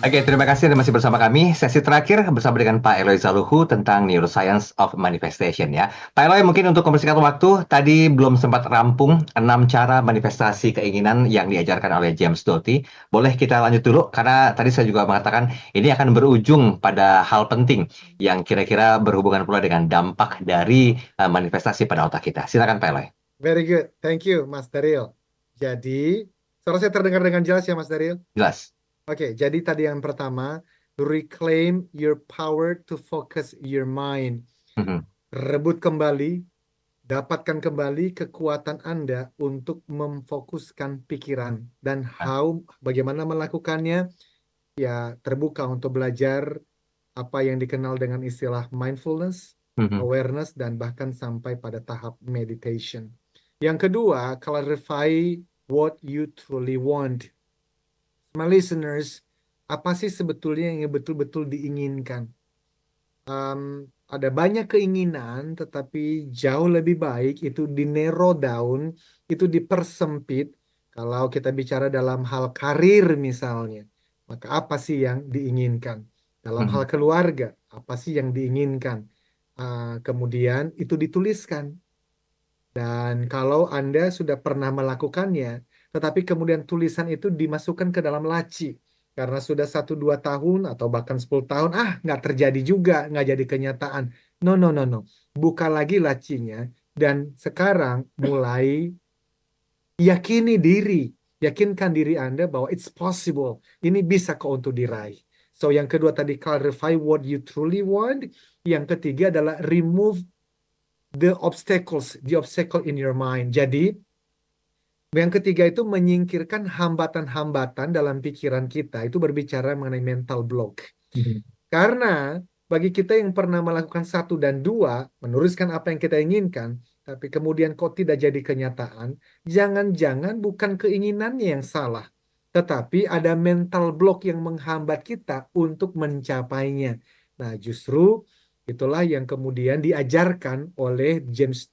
Oke, terima kasih Anda masih bersama kami. Sesi terakhir bersama dengan Pak Eloy Zaluhu tentang Neuroscience of Manifestation ya. Pak Eloy, mungkin untuk mempersingkat waktu, tadi belum sempat rampung 6 cara manifestasi keinginan yang diajarkan oleh James Doty. Boleh kita lanjut dulu? Karena tadi saya juga mengatakan ini akan berujung pada hal penting yang kira-kira berhubungan pula dengan dampak dari manifestasi pada otak kita. Silakan Pak Eloy. Very good, thank you Mas Daryl. Jadi, suara saya terdengar dengan jelas ya Mas Daryl? Jelas. Oke, jadi tadi yang pertama, reclaim your power to focus your mind. Rebut kembali, dapatkan kembali kekuatan Anda untuk memfokuskan pikiran. Dan bagaimana melakukannya? Ya, terbuka untuk belajar apa yang dikenal dengan istilah mindfulness, awareness, dan bahkan sampai pada tahap meditation. Yang kedua, clarify what you truly want. My listeners, apa sih sebetulnya yang betul-betul diinginkan? Ada banyak keinginan, tetapi jauh lebih baik itu di-narrow down, itu dipersempit. Kalau kita bicara dalam hal karir misalnya, maka apa sih yang diinginkan? Dalam hal keluarga, apa sih yang diinginkan? Kemudian itu dituliskan. Dan kalau Anda sudah pernah melakukannya, tetapi kemudian tulisan itu dimasukkan ke dalam laci. Karena sudah 1-2 tahun atau bahkan 10 tahun, nggak terjadi juga, nggak jadi kenyataan. No, no, no, no. Buka lagi lacinya, dan sekarang mulai yakini diri, yakinkan diri Anda bahwa it's possible. Ini bisa kok untuk diraih. So yang kedua tadi clarify what you truly want. Yang ketiga adalah remove the obstacle in your mind. Jadi yang ketiga itu menyingkirkan hambatan-hambatan dalam pikiran kita. Itu berbicara mengenai mental block. Karena bagi kita yang pernah melakukan 1 dan 2, meneruskan apa yang kita inginkan, tapi kemudian kok tidak jadi kenyataan, jangan-jangan bukan keinginannya yang salah, tetapi ada mental block yang menghambat kita untuk mencapainya. Nah, justru itulah yang kemudian diajarkan oleh James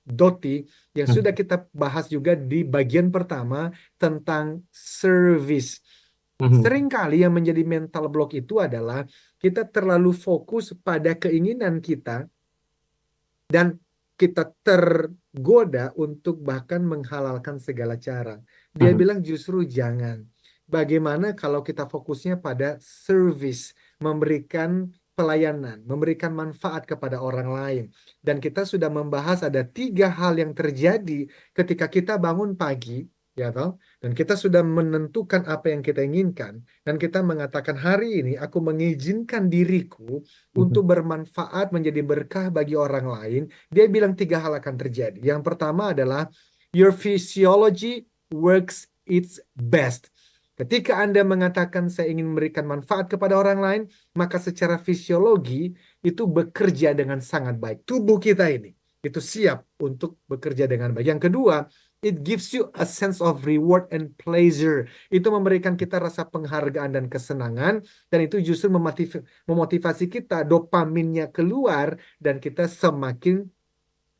Doty yang sudah kita bahas juga di bagian pertama tentang service. Seringkali yang menjadi mental block itu adalah kita terlalu fokus pada keinginan kita dan kita tergoda untuk bahkan menghalalkan segala cara. Dia bilang justru jangan. Bagaimana kalau kita fokusnya pada service, memberikan pelayanan, memberikan manfaat kepada orang lain. Dan kita sudah membahas ada 3 hal yang terjadi ketika kita bangun pagi, ya toh, dan kita sudah menentukan apa yang kita inginkan, dan kita mengatakan hari ini aku mengizinkan diriku untuk bermanfaat menjadi berkah bagi orang lain. Dia bilang 3 hal akan terjadi. Yang pertama adalah your physiology works its best. Ketika Anda mengatakan saya ingin memberikan manfaat kepada orang lain, maka secara fisiologi itu bekerja dengan sangat baik. Tubuh kita ini itu siap untuk bekerja dengan baik. Yang kedua, it gives you a sense of reward and pleasure. Itu memberikan kita rasa penghargaan dan kesenangan, dan itu justru memotivasi kita, dopaminnya keluar, dan kita semakin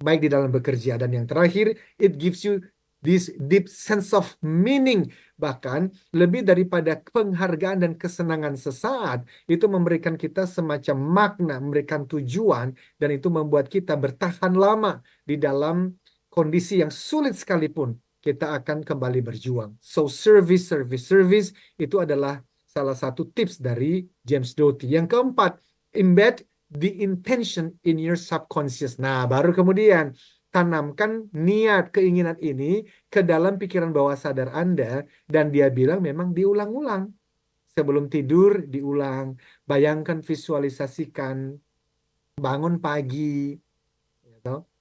baik di dalam bekerja. Dan yang terakhir, it gives you this deep sense of meaning. Bahkan lebih daripada penghargaan dan kesenangan sesaat, itu memberikan kita semacam makna, memberikan tujuan, dan itu membuat kita bertahan lama di dalam kondisi yang sulit sekalipun. Kita akan kembali berjuang. So service itu adalah salah satu tips dari James Doty. Yang keempat, embed the intention in your subconscious. Nah, baru kemudian tanamkan niat keinginan ini ke dalam pikiran bawah sadar Anda, dan dia bilang memang diulang-ulang. Sebelum tidur diulang, bayangkan, visualisasikan, bangun pagi,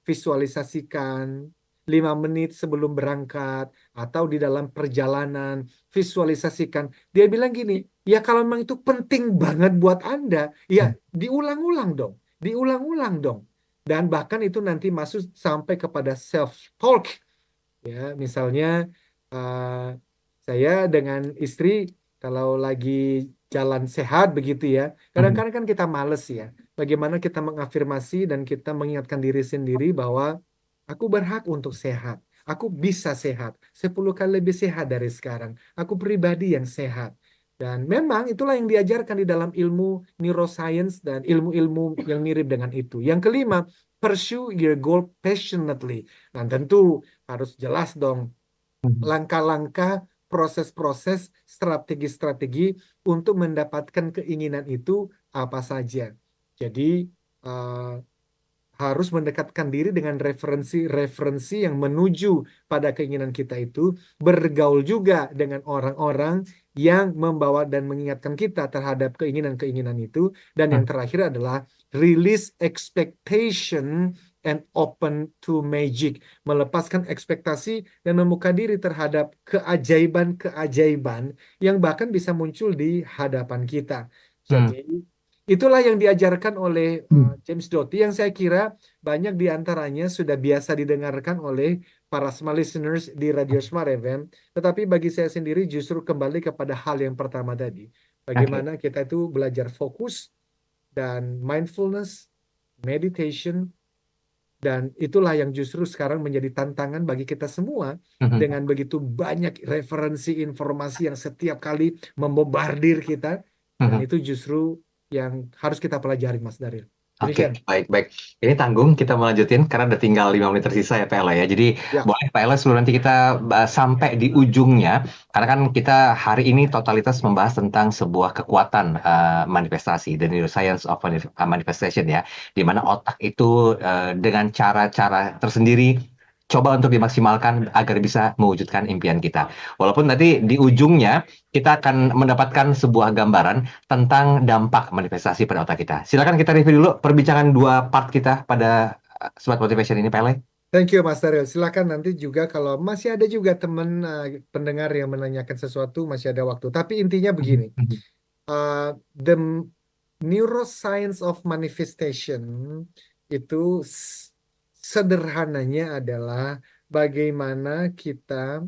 visualisasikan 5 menit sebelum berangkat, atau di dalam perjalanan, visualisasikan. Dia bilang gini, ya kalau memang itu penting banget buat Anda, ya diulang-ulang dong, diulang-ulang dong. Dan bahkan itu nanti masuk sampai kepada self-talk. Ya, misalnya saya dengan istri kalau lagi jalan sehat begitu ya, kadang-kadang kan kita males ya. Bagaimana kita mengafirmasi dan kita mengingatkan diri sendiri bahwa aku berhak untuk sehat. Aku bisa sehat. 10 kali lebih sehat dari sekarang. Aku pribadi yang sehat. Dan memang itulah yang diajarkan di dalam ilmu neuroscience dan ilmu-ilmu yang mirip dengan itu. Yang kelima, pursue your goal passionately. Dan tentu harus jelas dong langkah-langkah, proses-proses, strategi-strategi untuk mendapatkan keinginan itu apa saja. Jadi harus mendekatkan diri dengan referensi-referensi yang menuju pada keinginan kita itu, bergaul juga dengan orang-orang yang membawa dan mengingatkan kita terhadap keinginan-keinginan itu, dan yang terakhir adalah release expectation and open to magic, melepaskan ekspektasi dan membuka diri terhadap keajaiban-keajaiban yang bahkan bisa muncul di hadapan kita. Jadi itulah yang diajarkan oleh James Doty, yang saya kira banyak di antaranya sudah biasa didengarkan oleh para smart listeners di Radio Smart FM. Tetapi bagi saya sendiri justru kembali kepada hal yang pertama tadi. Bagaimana kita itu belajar fokus dan mindfulness, meditation, dan itulah yang justru sekarang menjadi tantangan bagi kita semua dengan begitu banyak referensi informasi yang setiap kali membombardir kita. Dan itu justru yang harus kita pelajari, Mas Daryl. Oke, Demikian. baik. Ini tanggung kita melanjutin karena udah tinggal 5 menit tersisa ya Pak Ella ya. Jadi Ya, boleh Pak Ella sebelum nanti kita sampai di ujungnya, karena kan kita hari ini totalitas membahas tentang sebuah kekuatan manifestasi, the neuroscience of manifestation ya, di mana otak itu dengan cara-cara tersendiri coba untuk dimaksimalkan agar bisa mewujudkan impian kita. Walaupun nanti di ujungnya kita akan mendapatkan sebuah gambaran tentang dampak manifestasi pada otak kita. Silakan kita review dulu perbincangan dua part kita pada Smart Motivation ini, Pak Ele. thank you Mas Daryl. Silakan nanti juga kalau masih ada juga teman pendengar yang menanyakan sesuatu, masih ada waktu. Tapi intinya begini, the neuroscience of manifestation itu sederhananya adalah bagaimana kita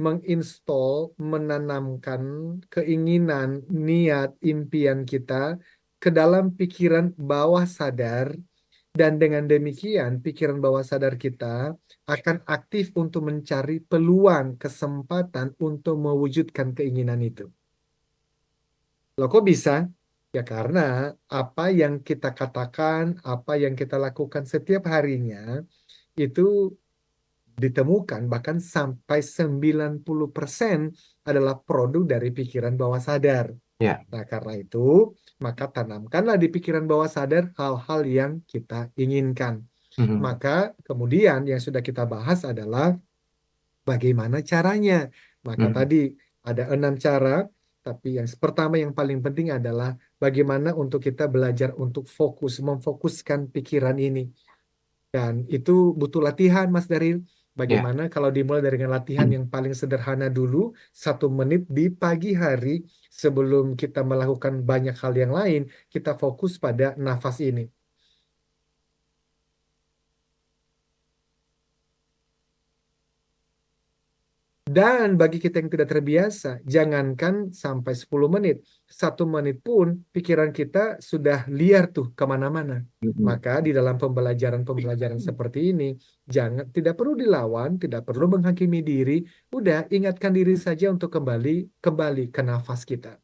menginstall, menanamkan keinginan, niat, impian kita ke dalam pikiran bawah sadar, dan dengan demikian pikiran bawah sadar kita akan aktif untuk mencari peluang, kesempatan untuk mewujudkan keinginan itu. Loh kok bisa? Ya karena apa yang kita katakan, apa yang kita lakukan setiap harinya itu ditemukan bahkan sampai 90% adalah produk dari pikiran bawah sadar. Ya. Nah, karena itu, maka tanamkanlah di pikiran bawah sadar hal-hal yang kita inginkan. Maka kemudian yang sudah kita bahas adalah bagaimana caranya. Maka tadi ada 6 cara, tapi yang pertama yang paling penting adalah bagaimana untuk kita belajar untuk memfokuskan pikiran ini. Dan itu butuh latihan, Mas Daryl. Bagaimana kalau dimulai dengan latihan yang paling sederhana dulu, 1 menit di pagi hari sebelum kita melakukan banyak hal yang lain, kita fokus pada nafas ini. Dan bagi kita yang tidak terbiasa, jangankan sampai 10 menit, 1 menit pun pikiran kita sudah liar tuh kemana-mana. Maka di dalam pembelajaran seperti ini, tidak perlu dilawan, tidak perlu menghakimi diri, udah ingatkan diri saja untuk kembali ke nafas kita.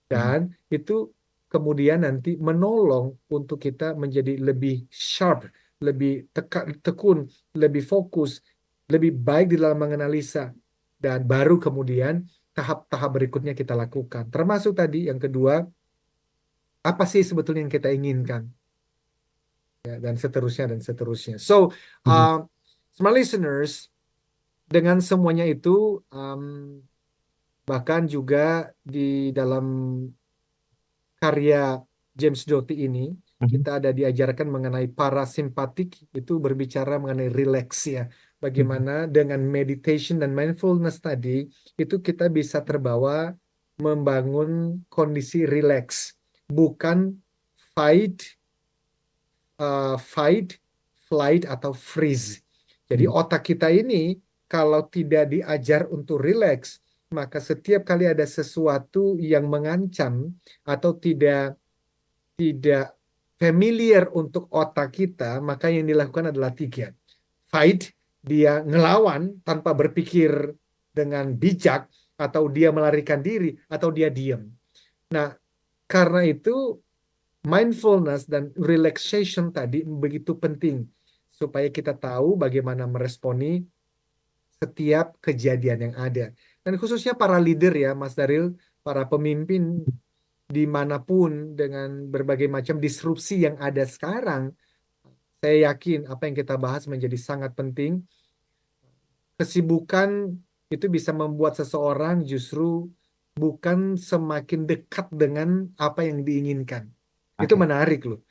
Dan itu kemudian nanti menolong untuk kita menjadi lebih sharp, lebih tekun, lebih fokus, lebih baik di dalam menganalisa. Dan baru kemudian tahap-tahap berikutnya kita lakukan. Termasuk tadi yang kedua, apa sih sebetulnya yang kita inginkan? Ya, dan seterusnya. So, smart listeners, dengan semuanya itu, bahkan juga di dalam karya James Doty ini, kita ada diajarkan mengenai parasimpatik, itu berbicara mengenai relax ya. Bagaimana dengan meditation dan mindfulness tadi, itu kita bisa terbawa membangun kondisi relax. Bukan fight, flight, atau freeze. Jadi otak kita ini kalau tidak diajar untuk relax, maka setiap kali ada sesuatu yang mengancam atau tidak familiar untuk otak kita, maka yang dilakukan adalah 3. Fight, dia ngelawan tanpa berpikir dengan bijak, atau dia melarikan diri, atau dia diam. Nah, karena itu mindfulness dan relaxation tadi begitu penting supaya kita tahu bagaimana meresponi setiap kejadian yang ada. Dan khususnya para leader ya, Mas Daryl, para pemimpin dimanapun dengan berbagai macam disrupsi yang ada sekarang, saya yakin apa yang kita bahas menjadi sangat penting. Kesibukan itu bisa membuat seseorang justru bukan semakin dekat dengan apa yang diinginkan. Itu menarik loh.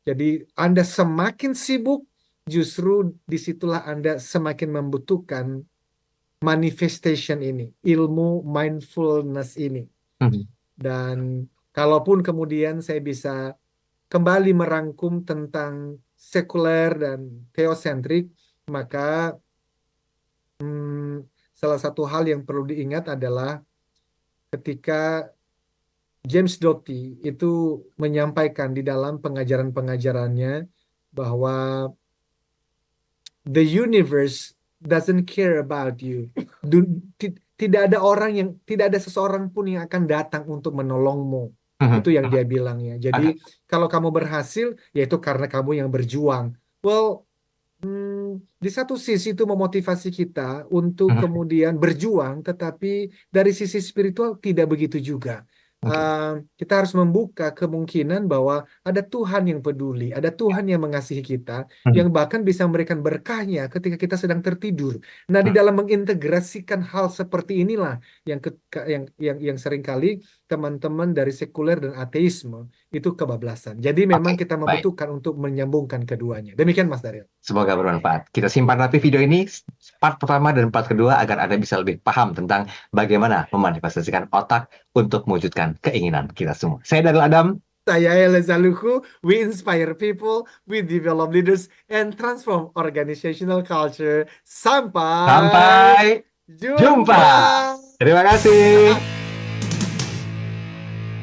Jadi Anda semakin sibuk, justru disitulah Anda semakin membutuhkan manifestation ini, ilmu mindfulness ini. Dan kalaupun kemudian saya bisa kembali merangkum tentang sekuler dan theocentric, maka salah satu hal yang perlu diingat adalah ketika James Doty itu menyampaikan di dalam pengajaran-pengajarannya bahwa the universe doesn't care about you. Tidak ada seseorang pun yang akan datang untuk menolongmu. Itu yang dia bilang ya. Jadi kalau kamu berhasil, ya itu karena kamu yang berjuang. Well, di satu sisi itu memotivasi kita untuk kemudian berjuang, tetapi dari sisi spiritual tidak begitu juga. Kita harus membuka kemungkinan bahwa ada Tuhan yang peduli, ada Tuhan yang mengasihi kita, yang bahkan bisa memberikan berkahnya ketika kita sedang tertidur. Nah, di dalam mengintegrasikan hal seperti inilah yang seringkali teman-teman dari sekuler dan ateisme itu kebablasan. Jadi memang Oke, kita baik. membutuhkan untuk menyambungkan keduanya. Demikian Mas Daryl. Semoga bermanfaat. Kita simpan rapi video ini, part pertama dan part kedua, agar Anda bisa lebih paham tentang bagaimana memanifestasikan otak untuk mewujudkan keinginan kita semua. Saya Daryl Adam. Saya Eloi Zaluhu. We inspire people, we develop leaders, and transform organizational culture. Sampai Sampai jumpa. jumpa. Terima kasih.